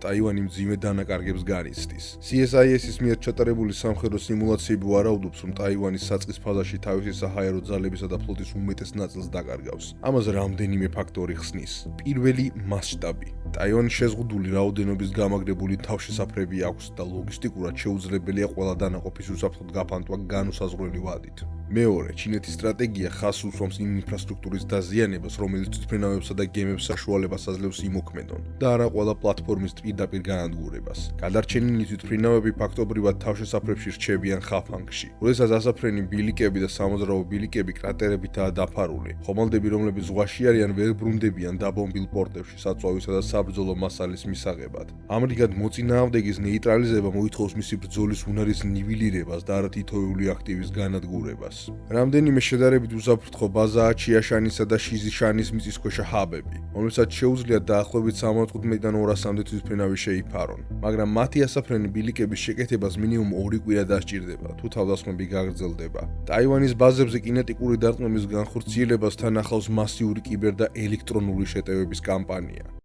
ტაივანი მძიმე დანაკარგებს განიცდის. CSIS-ის მიერ ჩატარებული სამხედრო სიმულაციები ვარაუდობს, რომ ტაივანის საწყის ფაზაში თავისი საჰაერო ძალებისა და ფლოტის უმეტეს ნაწილს დაკარგავს. ამაზე რამდენიმე ფაქტორი ხსნის. პირველი მასშტაბი. ტაივანის შეზღუდული რაოდენობის გამაგრებული თავშესაფრები აქვს და ლოგისტიკურად შეუძლებელია ყველა დანაყოფის უსაფრთხოდ გაფანტვა განუსაზღვრელი ვადით. მეორე, ჩინეთის სტრატეგია ხაზს უსვამს იმ ინფრასტრუქტურის დაზიანებას, რომელიც თვითმფრინავებსა და გემებს საშუალებას აძლევს იმოქმედონ და არა ყველა პლატფორმის პირდაპირ განადგურებას. გადარჩენილი თვითმფრინავები ფაქტობრივად თავშესაფრებში რჩებიან ხაფანგში. როდესაც ასაფრენი ბილიკები და სამოძრაო ბილიკები კრატერებითაა დაფარული, ხომალდები, რომლებიც ზღვაში არიან, ვერ ბრუნდებიან დაბომბილ პორტებში საწვავისა და საბრძოლო მასალის მისაღებად. ამრიგად, მოწინააღმდეგის ნეიტრალიზება მოითხოვს მისი ბრძოლის უნარის ნივილირებას და არა თითოეული აქტივის განადგურებას. რამდენიმე შედარებით უსაფრთხო ბაზაა ჩიაშანისა და შიზიშანის მიწისქვეშა ჰაბები, რომელსაც შეუძლია დაახლოებით 75-დან 200-მდე თვითმფრინავი შეიფარონ, მაგრამ მათი ასაფრენი ბილიკების შეკეთებას მინიმუმ 2 კვირა დასჭირდება, თუ თავდასხმები გაგრძელდება. ტაივანის ბაზებზე კინეტიკური დარტყმების განხორციელებასთან ახლავს მასიური კიბერ და ელექტრონული შეტევების კამპანია.